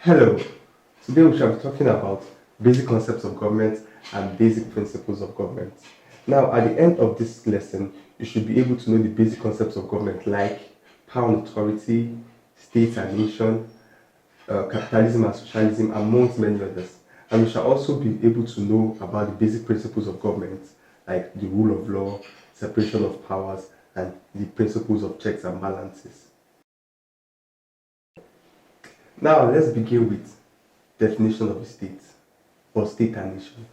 Hello, today we shall be talking about basic concepts of government and basic principles of government. Now, at the end of this lesson, you should be able to know the basic concepts of government like power and authority, state and nation, capitalism and socialism, amongst many others. And we shall also be able to know about the basic principles of government like the rule of law, separation of powers, and the principles of checks and balances. Now, let's begin with definition of a state or state and nation.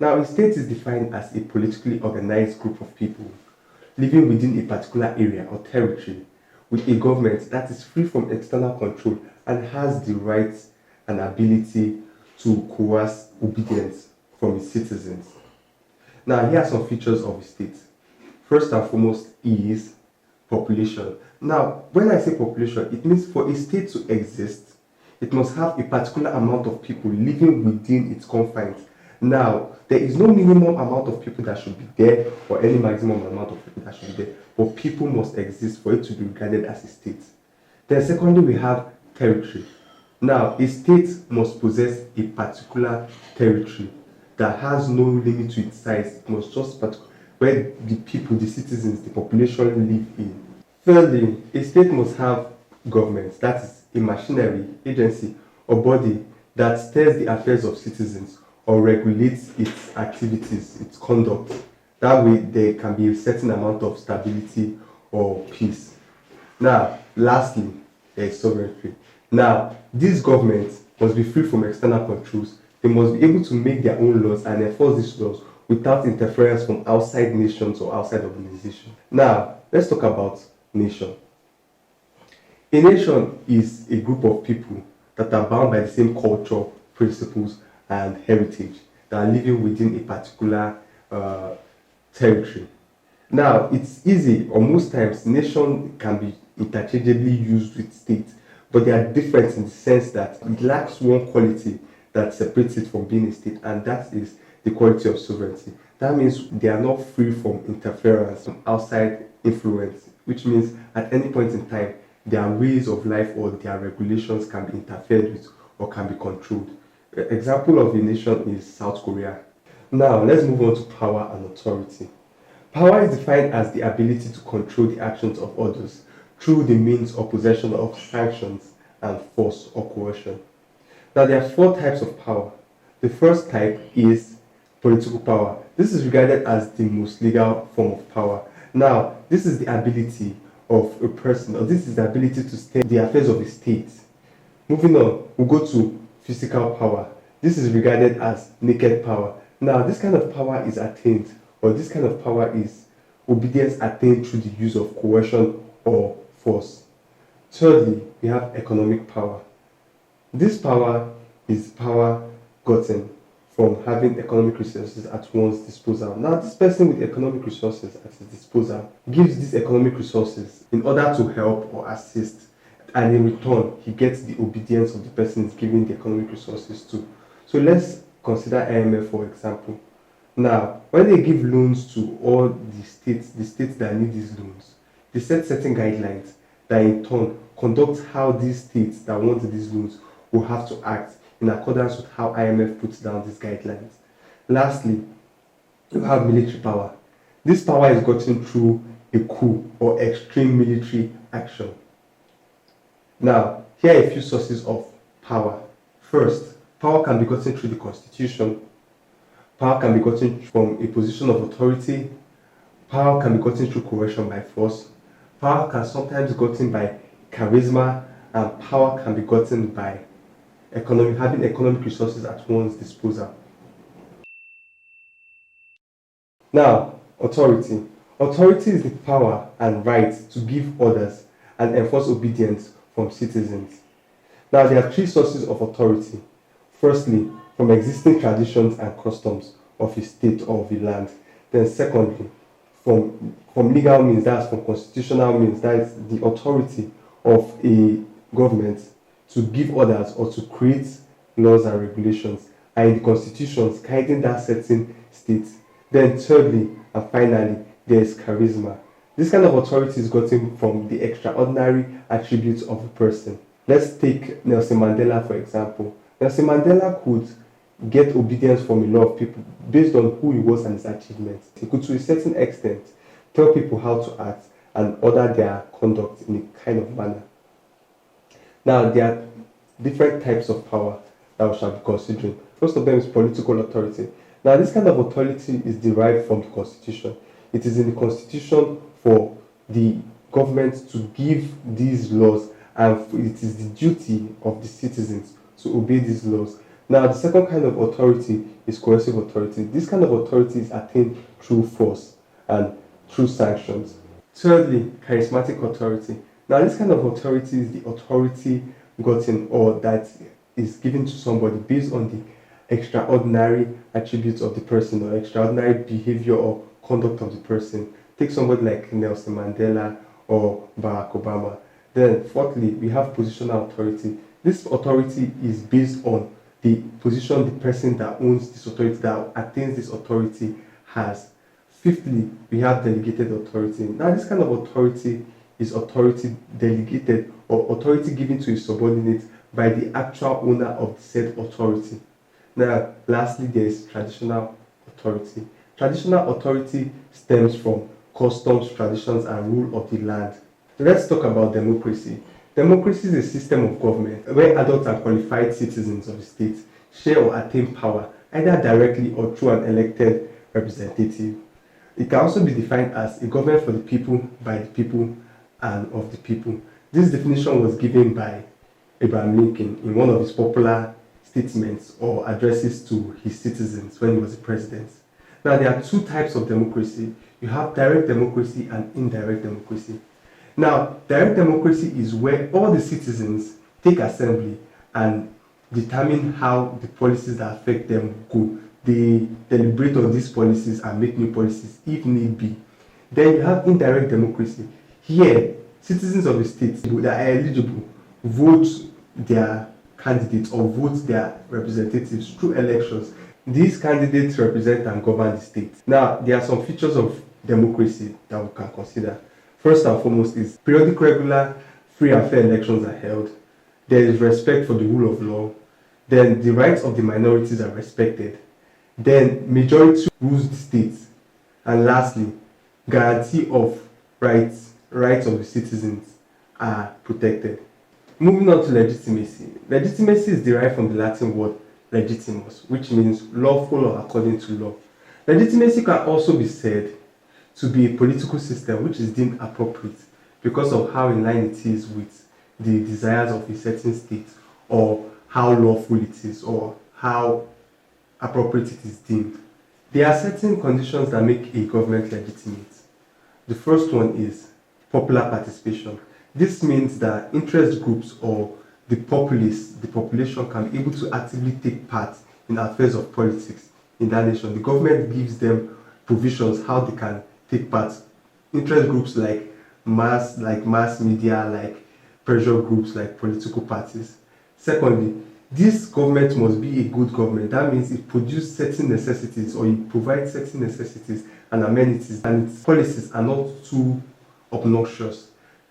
Now, a state is defined as a politically organized group of people living within a particular area or territory with a government that is free from external control and has the rights and ability to coerce obedience from its citizens. Now, here are some features of a state. First and foremost is population. Now, when I say population, it means for a state to exist, it must have a particular amount of people living within its confines. Now, there is no minimum amount of people that should be there or any maximum amount of people that should be there, but people must exist for it to be regarded as a state. Then secondly, we have territory. Now, a state must possess a particular territory that has no limit to its size. It must just where the people, the citizens, the population live in. Thirdly, a state must have government, that is a machinery, agency, or body that steers the affairs of citizens or regulates its activities, its conduct. That way, there can be a certain amount of stability or peace. Now, lastly, there is sovereignty. Now, these governments must be free from external controls. They must be able to make their own laws and enforce these laws without interference from outside nations or outside organizations. Now, let's talk about nation. A nation is a group of people that are bound by the same culture, principles, and heritage that are living within a particular territory. Now, it's easy, or most times, nation can be interchangeably used with state, but they are different in the sense that it lacks one quality that separates it from being a state, and that is the quality of sovereignty. That means they are not free from interference, from outside influence, which means at any point in time, their ways of life or their regulations can be interfered with or can be controlled. An example of a nation is South Korea. Now, let's move on to power and authority. Power is defined as the ability to control the actions of others through the means or possession of sanctions and force or coercion. Now, there are four types of power. The first type is political power. This is regarded as the most legal form of power. Now, this is the ability of a person, or this is the ability to steer the affairs of a state. Moving on, we'll go to physical power. This is regarded as naked power. Now, this kind of power is attained, or this kind of power is obedience attained through the use of coercion or force. Thirdly, we have economic power. This power is power gotten from having economic resources at one's disposal. Now, this person with economic resources at his disposal gives these economic resources in order to help or assist, and in return, he gets the obedience of the person he's giving the economic resources to. So let's consider IMF for example. Now, when they give loans to all the states that need these loans, they set certain guidelines that in turn conduct how these states that want these loans will have to act in accordance with how IMF puts down these guidelines. Lastly, you have military power. This power is gotten through a coup or extreme military action. Now, here are a few sources of power. First, power can be gotten through the constitution. Power can be gotten from a position of authority. Power can be gotten through coercion by force. Power can sometimes be gotten by charisma, and power can be gotten by having economic resources at one's disposal. Now, authority. Authority is the power and right to give orders and enforce obedience from citizens. Now, there are three sources of authority. Firstly, from existing traditions and customs of a state or of a land. Then secondly, from legal means, that's from constitutional means, that is the authority of a government to give orders or to create laws and regulations, and the constitutions guiding that certain state. Then thirdly and finally, there is charisma. This kind of authority is gotten from the extraordinary attributes of a person. Let's take Nelson Mandela for example. Nelson Mandela could get obedience from a lot of people based on who he was and his achievements. He could, to a certain extent, tell people how to act and order their conduct in a kind of manner. Now, there are different types of power that we shall be considering. First of them is political authority. Now, this kind of authority is derived from the Constitution. It is in the Constitution for the government to give these laws, and it is the duty of the citizens to obey these laws. Now, the second kind of authority is coercive authority. This kind of authority is attained through force and through sanctions. Thirdly, charismatic authority. Now, this kind of authority is the authority gotten or that is given to somebody based on the extraordinary attributes of the person or extraordinary behavior or conduct of the person. Take somebody like Nelson Mandela or Barack Obama. Then, fourthly, we have positional authority. This authority is based on the position the person that owns this authority, that attains this authority, has. Fifthly, we have delegated authority. Now, this kind of authority is authority delegated or authority given to a subordinate by the actual owner of the said authority. Now, lastly, there is traditional authority. Traditional authority stems from customs, traditions, and rule of the land. Let's talk about democracy. Democracy is a system of government where adult and qualified citizens of the state share or attain power either directly or through an elected representative. It can also be defined as a government for the people, by the people, and of the people. This definition was given by Abraham Lincoln in one of his popular statements or addresses to his citizens when he was the president. Now, there are two types of democracy. You have direct democracy and indirect democracy. Now, direct democracy is where all the citizens take assembly and determine how the policies that affect them go. They deliberate on these policies and make new policies if need be. Then you have indirect democracy. Here, citizens of the state that are eligible vote their candidates or vote their representatives through elections. These candidates represent and govern the state. Now, there are some features of democracy that we can consider. First and foremost is periodic, regular, free and fair elections are held. There is respect for the rule of law. Then the rights of the minorities are respected. Then majority rules the state. And lastly, guarantee of rights of the citizens are protected. Moving on to legitimacy. Legitimacy is derived from the Latin word legitimus, which means lawful or according to law. Legitimacy can also be said to be a political system which is deemed appropriate because of how in line it is with the desires of a certain state, or how lawful it is, or how appropriate it is deemed. There are certain conditions that make a government legitimate. The first one is popular participation. This means that interest groups or the populace, the population can be able to actively take part in affairs of politics in that nation. The government gives them provisions how they can take part. Interest groups like mass media, like pressure groups, like political parties. Secondly, this government must be a good government. That means it produces certain necessities, or it provides certain necessities and amenities, and its policies are not too obnoxious.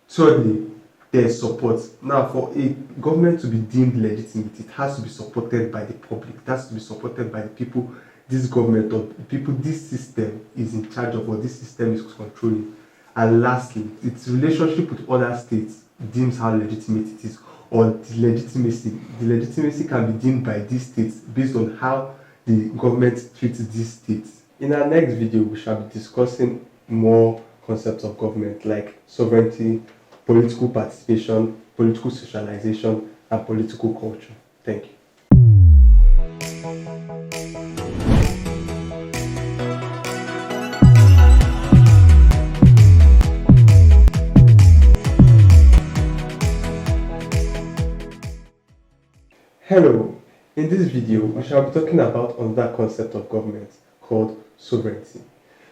Thirdly, there is support. Now, for a government to be deemed legitimate, it has to be supported by the public. It has to be supported by the people this government or the people this system is in charge of, or this system is controlling. And lastly, its relationship with other states deems how legitimate it is, or the legitimacy. The legitimacy can be deemed by these states based on how the government treats these states. In our next video, we shall be discussing more concepts of government like sovereignty, political participation, political socialization, and political culture. Thank you. Hello, in this video we shall be talking about another concept of government called sovereignty.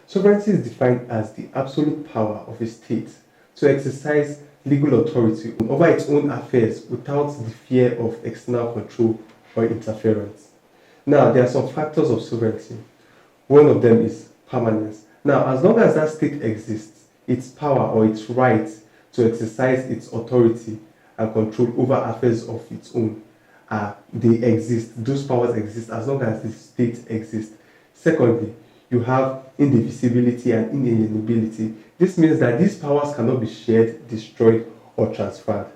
Sovereignty is defined as the absolute power of a state to exercise legal authority over its own affairs without the fear of external control or interference. Now, there are some factors of sovereignty. One of them is permanence. Now, as long as that state exists, its power or its right to exercise its authority and control over affairs of its own. They exist. Those powers exist as long as the state exists. Secondly, you have indivisibility and inalienability. This means that these powers cannot be shared, destroyed, or transferred.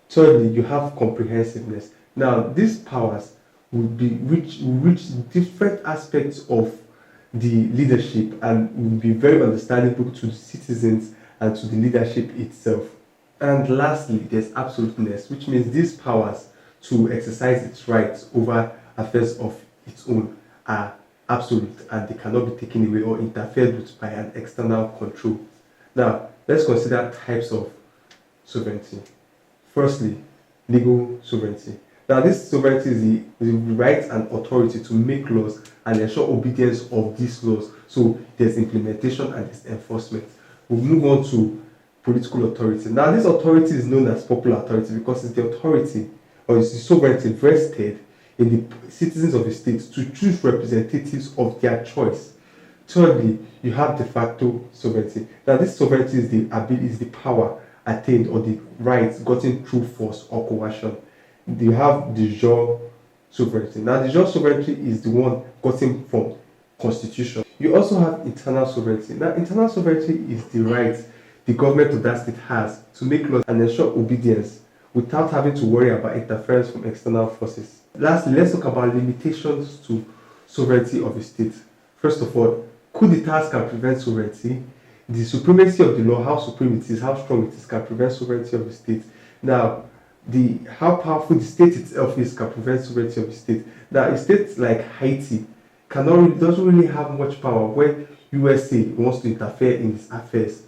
Thirdly, you have comprehensiveness. Now, these powers will reach different aspects of the leadership and will be very understandable to the citizens and to the leadership itself. And lastly, there's absoluteness, which means these powers to exercise its rights over affairs of its own are absolute and they cannot be taken away or interfered with by an external control. Now, let's consider types of sovereignty. Firstly, legal sovereignty. Now, this sovereignty is the right and authority to make laws and ensure obedience of these laws. So there's implementation and there's enforcement. We'll move on to political authority. Now, this authority is known as popular authority because it's the authority or it's the sovereignty vested in the citizens of the state to choose representatives of their choice. Thirdly, you have de facto sovereignty. Now, this sovereignty is the ability, is the power attained or the rights gotten through force or coercion. You have de jure sovereignty. Now, de jure sovereignty is the one gotten from constitution. You also have internal sovereignty. Now, internal sovereignty is the right the government of that state has to make laws and ensure obedience without having to worry about interference from external forces. Lastly, let's talk about limitations to sovereignty of a state. First of all, coup d'etats can prevent sovereignty. The supremacy of the law, how supreme it is, how strong it is, can prevent sovereignty of the state. Now, how powerful the state itself is can prevent sovereignty of the state. Now, a state like Haiti doesn't really have much power when USA wants to interfere in its affairs.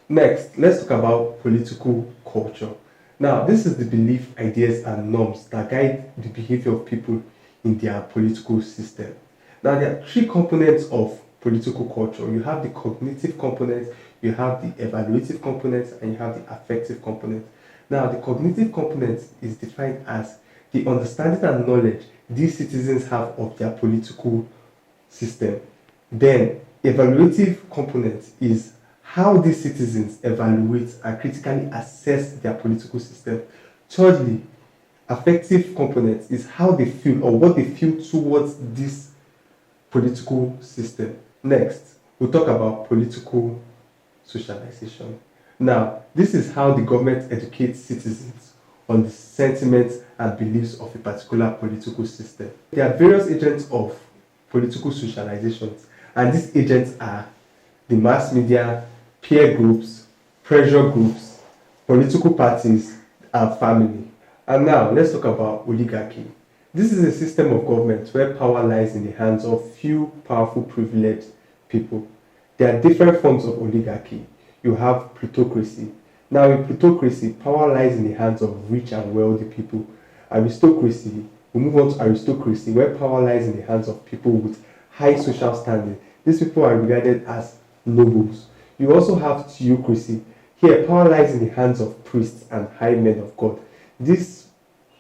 Next, let's talk about political culture. Now, this is the belief, ideas, and norms that guide the behavior of people in their political system. Now, there are three components of political culture. You have the cognitive component, you have the evaluative component, and you have the affective component. Now, the cognitive component is defined as the understanding and knowledge these citizens have of their political system. Then, evaluative component is how these citizens evaluate and critically assess their political system. Thirdly, affective component is how they feel or what they feel towards this political system. Next, we'll talk about political socialization. Now, this is how the government educates citizens on the sentiments and beliefs of a particular political system. There are various agents of political socializations, and these agents are the mass media, peer groups, pressure groups, political parties, and family. And now, let's talk about oligarchy. This is a system of government where power lies in the hands of few powerful privileged people. There are different forms of oligarchy. You have plutocracy. Now, in plutocracy, power lies in the hands of rich and wealthy people. Aristocracy, we move on to aristocracy, where power lies in the hands of people with high social standing. These people are regarded as nobles. You also have theocracy. Here, power lies in the hands of priests and high men of God. This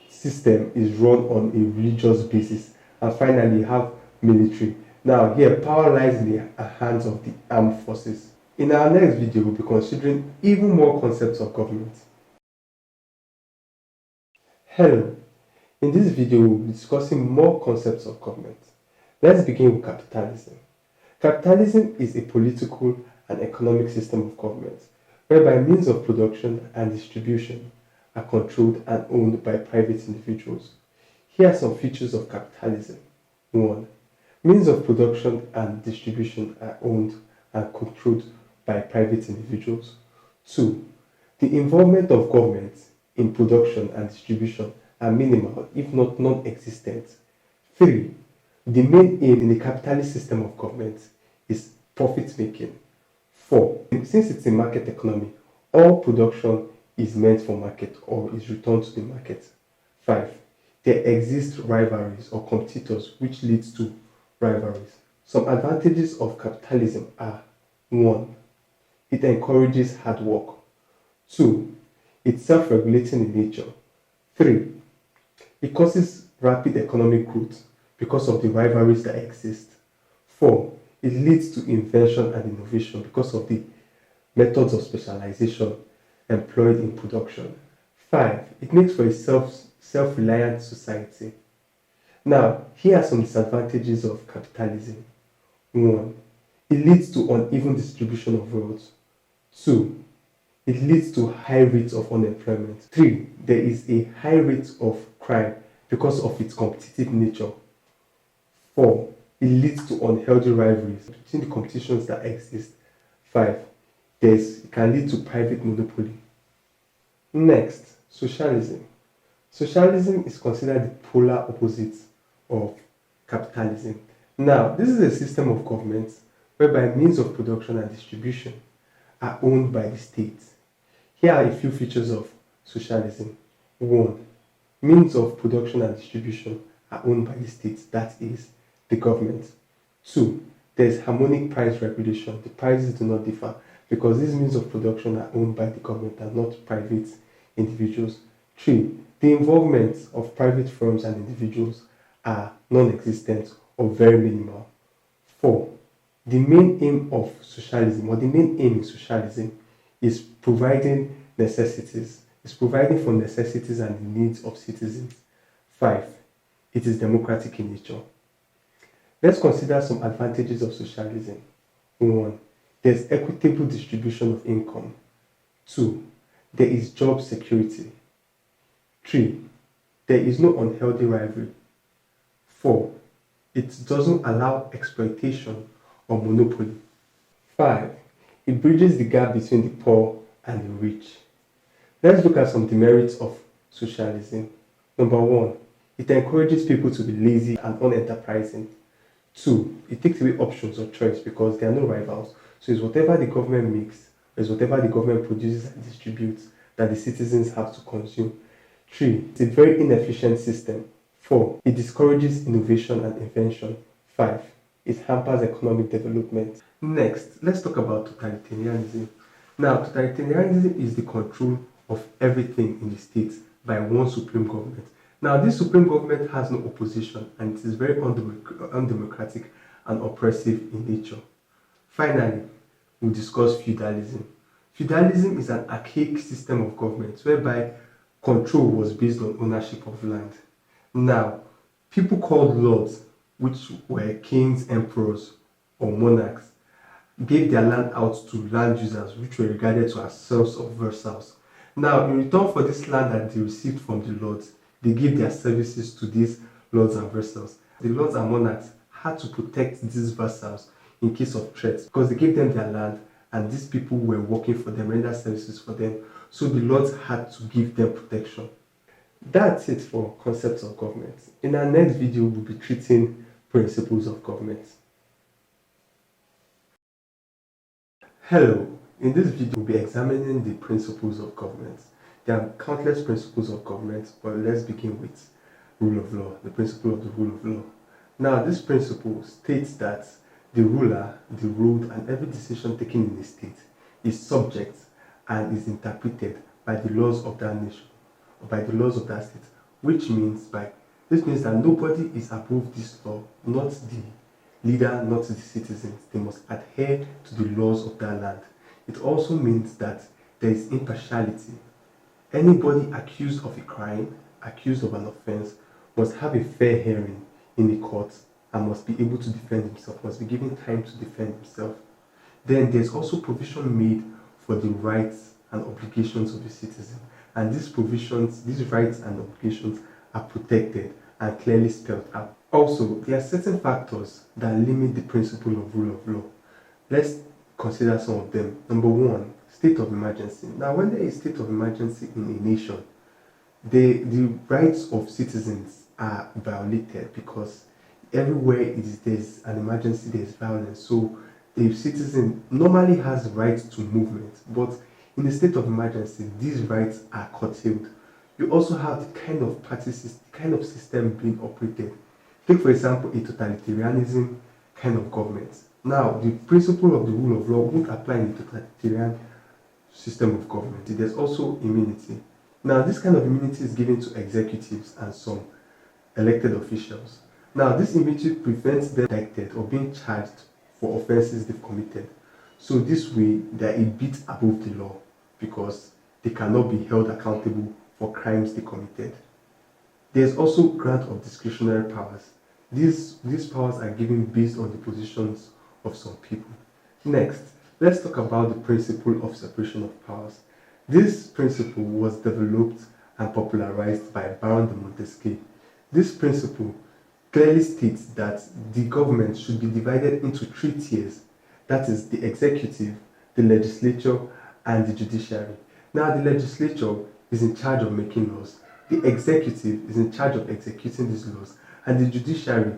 system is run on a religious basis. And finally, you have military. Now, here, power lies in the hands of the armed forces. In our next video, we'll be considering even more concepts of government. Hello. In this video, we'll be discussing more concepts of government. Let's begin with capitalism. Capitalism is a political and economic system of government, whereby means of production and distribution are controlled and owned by private individuals. Here are some features of capitalism. 1. Means of production and distribution are owned and controlled by private individuals. 2. The involvement of government in production and distribution are minimal, if not non-existent. 3. The main aim in the capitalist system of government is profit-making. 4. Since it's a market economy, all production is meant for market or is returned to the market. 5. There exist rivalries or competitors which leads to rivalries. Some advantages of capitalism are: 1. It encourages hard work. 2. It's self-regulating in nature. 3. It causes rapid economic growth because of the rivalries that exist. 4. It leads to invention and innovation because of the methods of specialization employed in production. 5. It makes for a self-reliant society. Now, here are some disadvantages of capitalism. 1. It leads to uneven distribution of wealth. 2. It leads to high rates of unemployment. 3. There is a high rate of crime because of its competitive nature. 4. It leads to unhealthy rivalries between the competitions that exist. 5. It can lead to private monopoly. Next, socialism. Socialism is considered the polar opposite of capitalism. Now, this is a system of government whereby means of production and distribution are owned by the state. Here are a few features of socialism. 1. Means of production and distribution are owned by the state, that is, the government. 2. There is harmonic price regulation. The prices do not differ because these means of production are owned by the government and not private individuals. 3. The involvement of private firms and individuals are non-existent or very minimal. 4. The main aim of socialism, or the main aim in socialism, is providing necessities. It's providing for necessities and the needs of citizens. 5. It is democratic in nature. Let's consider some advantages of socialism. 1. There's equitable distribution of income. 2. There is job security. 3. There is no unhealthy rivalry. 4. It doesn't allow exploitation or monopoly. 5. It bridges the gap between the poor and the rich. Let's look at some demerits of socialism. Number 1. It encourages people to be lazy and unenterprising. 2. It takes away options or choice because there are no rivals. So it's whatever the government makes, or it's whatever the government produces and distributes that the citizens have to consume. 3. It's a very inefficient system. 4. It discourages innovation and invention. 5. It hampers economic development. Next, let's talk about totalitarianism. Now, totalitarianism is the control of everything in the state by one supreme government. Now, this supreme government has no opposition and it is very undemocratic and oppressive in nature. Finally, we'll discuss feudalism. Feudalism is an archaic system of government whereby control was based on ownership of land. Now, people called lords, which were kings, emperors, or monarchs, gave their land out to land users, which were regarded to as serfs or vassals. Now, in return for this land that they received from the lords, they gave their services to these lords and vassals. The lords and monarchs had to protect these vassals in case of threats because they gave them their land and these people were working for them, render services for them. So the lords had to give them protection. That's it for concepts of government. In our next video, we'll be treating principles of government. Hello, in this video, we'll be examining the principles of government. There are countless principles of government, but let's begin with rule of law, the principle of the rule of law. Now, this principle states that the ruler, the ruled, and every decision taken in the state is subject and is interpreted by the laws of that nation or by the laws of that state, which means this means that nobody is above this law, not the leader, not the citizens. They must adhere to the laws of that land. It also means that there is impartiality. Anybody accused of a crime, accused of an offense, must have a fair hearing in the court and must be able to defend himself, must be given time to defend himself. Then there's also provision made for the rights and obligations of the citizen. And these provisions, these rights and obligations are protected and clearly spelled out. Also, there are certain factors that limit the principle of rule of law. Let's consider some of them. Number 1, state of emergency. Now, when there is state of emergency in a nation, the rights of citizens are violated because everywhere there's an emergency, there's violence. So the citizen normally has rights to movement, but in a state of emergency, these rights are curtailed. You also have the kind of practices, the kind of system being operated. Take, for example, a totalitarianism kind of government. Now, the principle of the rule of law won't apply in a totalitarian system of government. There's also immunity. Now, this kind of immunity is given to executives and some elected officials. Now, this immunity prevents them being indicted or being charged for offenses they've committed. So this way, they're a bit above the law because they cannot be held accountable for crimes they committed. There's also grant of discretionary powers. These powers are given based on the positions of some people. Next, let's talk about the principle of separation of powers. This principle was developed and popularized by Baron de Montesquieu. This principle clearly states that the government should be divided into three tiers. That is the executive, the legislature, and the judiciary. Now, the legislature is in charge of making laws, the executive is in charge of executing these laws, and the judiciary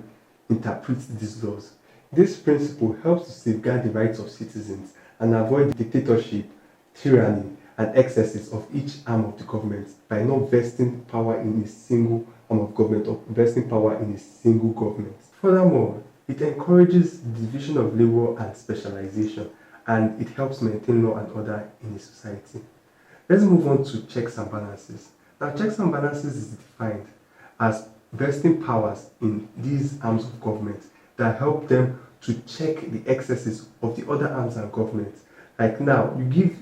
interprets these laws. This principle helps to safeguard the rights of citizens and avoid dictatorship, tyranny, and excesses of each arm of the government by not vesting power in a single arm of government or vesting power in a single government. Furthermore, it encourages the division of labor and specialization, and it helps maintain law and order in a society. Let's move on to checks and balances. Now, checks and balances is defined as vesting powers in these arms of government that help them to check the excesses of the other arms of government. Like now, you give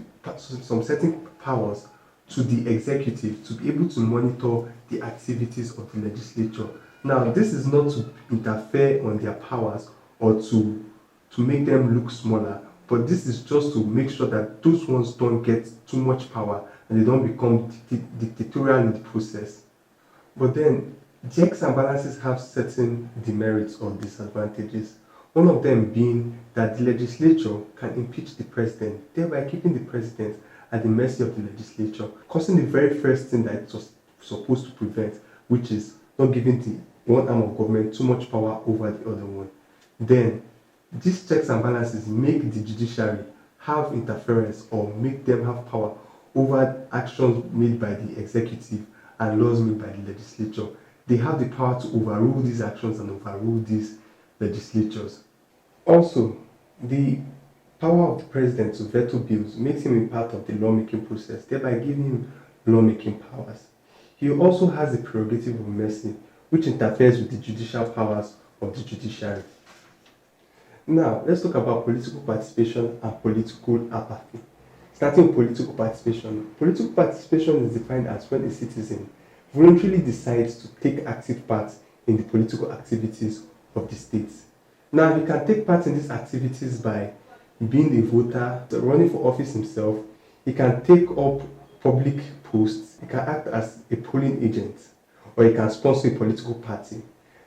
some certain powers to the executive to be able to monitor the activities of the legislature. Now, this is not to interfere on their powers or to make them look smaller, but this is just to make sure that those ones don't get too much power and they don't become dictatorial in the process. But then, checks and balances have certain demerits or disadvantages. One of them being that the legislature can impeach the president, thereby keeping the president at the mercy of the legislature, causing the very first thing that it was supposed to prevent, which is not giving the one arm of government too much power over the other one. Then, these checks and balances make the judiciary have interference or make them have power over actions made by the executive and laws made by the legislature. They have the power to overrule these actions and overrule these legislatures. Also, the power of the president to veto bills makes him a part of the lawmaking process, thereby giving him lawmaking powers. He also has the prerogative of mercy, which interferes with the judicial powers of the judiciary. Now, let's talk about political participation and political apathy. Starting with political participation. Political participation is defined as when a citizen voluntarily decides to take active part in the political activities of the state. Now, he can take part in these activities by being a voter, running for office himself. He can take up public posts. He can act as a polling agent, or he can sponsor a political party.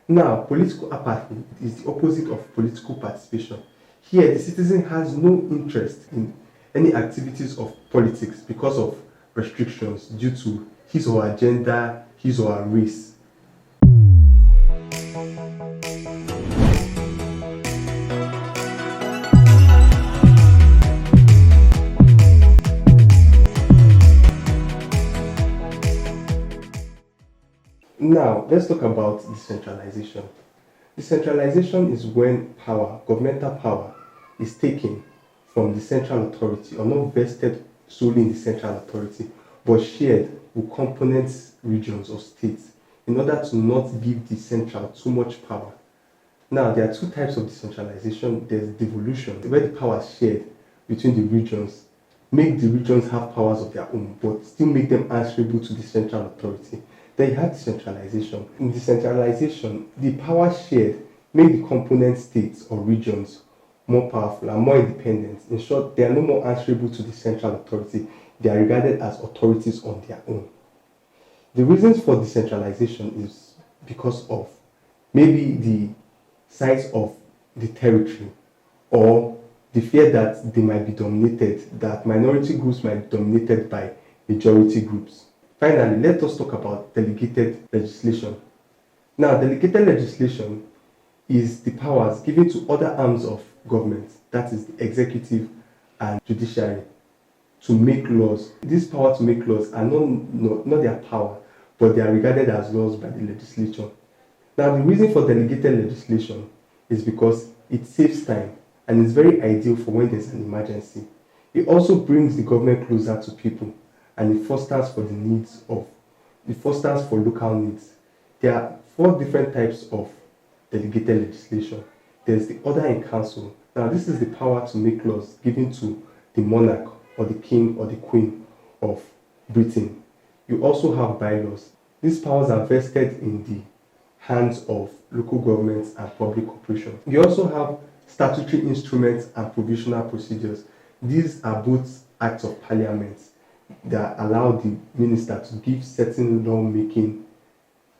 Now, political apathy is the opposite of political participation. Here, the citizen has no interest in any activities of politics because of restrictions due to his or her gender, his or her race. Now, let's talk about decentralization. Decentralization is when power, governmental power, is taken from the central authority or not vested solely in the central authority, but shared with component regions or states in order to not give the central too much power. Now, there are two types of decentralization. There's devolution, where the power is shared between the regions, make the regions have powers of their own, but still make them answerable to the central authority. Then you have decentralization. In decentralization, the power shared make the component states or regions more powerful and more independent. In short, they are no more answerable to the central authority. They are regarded as authorities on their own. The reasons for decentralization is because of maybe the size of the territory or the fear that they might be dominated, that minority groups might be dominated by majority groups. Finally, let us talk about delegated legislation. Now, delegated legislation is the powers given to other arms of government, that is the executive and judiciary, to make laws. These powers to make laws are not their power, but they are regarded as laws by the legislature. Now, the reason for delegated legislation is because it saves time and is very ideal for when there's an emergency. It also brings the government closer to people, and it fosters for local needs. There are 4 different types of delegated legislation. There's the order in council. Now, this is the power to make laws given to the monarch or the king or the queen of Britain. You also have bylaws. These powers are vested in the hands of local governments and public corporations. You also have statutory instruments and provisional procedures. These are both acts of parliament that allow the minister to give certain lawmaking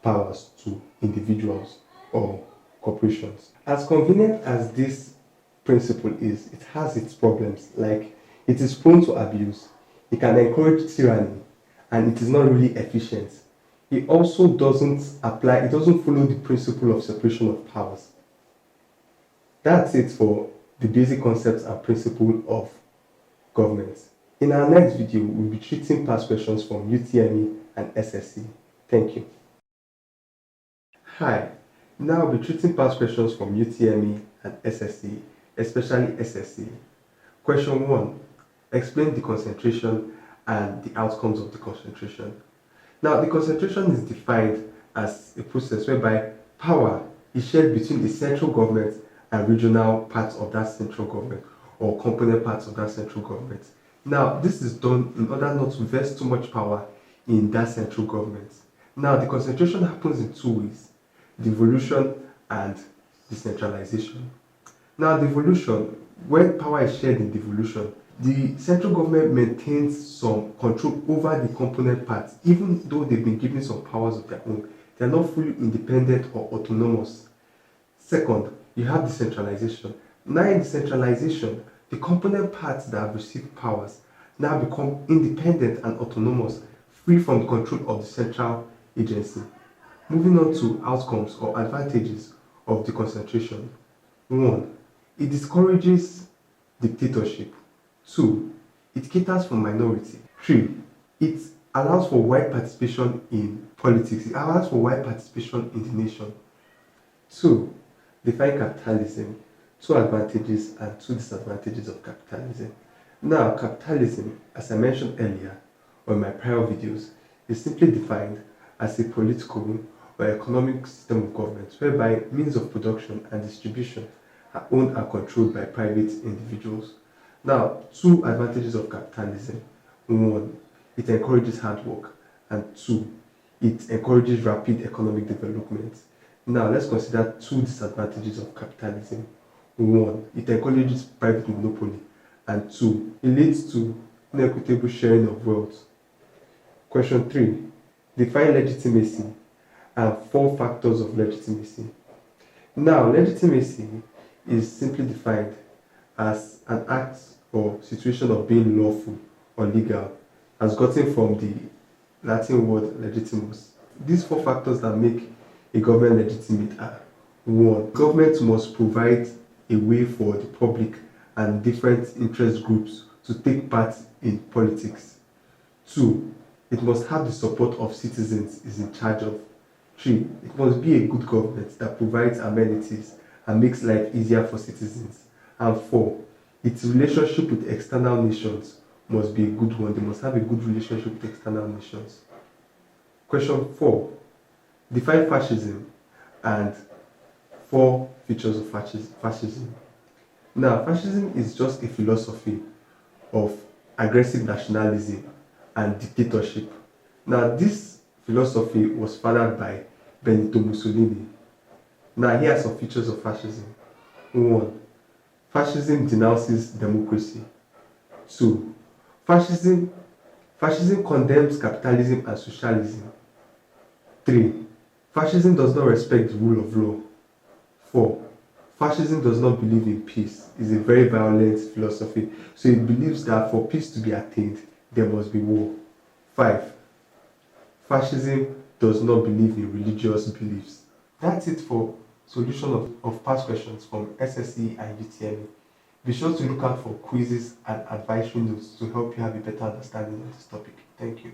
powers to individuals or corporations. As convenient as this principle is, it has its problems, like it is prone to abuse, it can encourage tyranny, and it is not really efficient. It also doesn't follow the principle of separation of powers. That's it for the basic concepts and principle of government. In our next video, we'll be treating past questions from UTME and SSC. Thank you. Hi, now we'll be treating past questions from UTME and SSC, especially SSC. Question 1. Explain the concentration and the outcomes of the concentration. Now, the concentration is defined as a process whereby power is shared between the central government and regional parts of that central government or component parts of that central government. Now, this is done in order not to vest too much power in that central government. Now, the concentration happens in two ways: devolution and decentralization. Now, devolution, when power is shared in devolution, the central government maintains some control over the component parts, even though they've been given some powers of their own. They are not fully independent or autonomous. Second, you have decentralization. Now, in decentralization, the component parts that have received powers now become independent and autonomous, free from the control of the central agency. Moving on to outcomes or advantages of the concentration. 1. It discourages dictatorship. 2. It caters for minority. 3. It allows for wide participation in politics. It allows for wide participation in the nation. 2. Define capitalism. 2 advantages and 2 disadvantages of capitalism. Now, capitalism, as I mentioned earlier or in my prior videos, is simply defined as a political or economic system of government whereby means of production and distribution are owned and controlled by private individuals. Now, 2 advantages of capitalism. 1, it encourages hard work, and 2, it encourages rapid economic development. Now, let's consider 2 disadvantages of capitalism. 1, it encourages private monopoly, and 2, it leads to inequitable sharing of wealth. Question 3, define legitimacy and 4 factors of legitimacy. Now, legitimacy is simply defined as an act or situation of being lawful or legal, as gotten from the Latin word legitimus. These 4 factors that make a government legitimate are: 1, government must provide a way for the public and different interest groups to take part in politics. 2, it must have the support of citizens is in charge of. 3, it must be a good government that provides amenities and makes life easier for citizens. And 4, its relationship with external nations must be a good one. They must have a good relationship with external nations. Question 4, define fascism and 4 features of fascism. Now, fascism is just a philosophy of aggressive nationalism and dictatorship. Now, this philosophy was fathered by Benito Mussolini. Now, here are some features of fascism. 1, fascism denounces democracy. 2, fascism condemns capitalism and socialism. 3, fascism does not respect the rule of law. 4, fascism does not believe in peace. It's a very violent philosophy. So it believes that for peace to be attained, there must be war. 5, fascism does not believe in religious beliefs. That's it for solution of past questions from SSC and UTME. Be sure to look out for quizzes and advisory notes to help you have a better understanding of this topic. Thank you.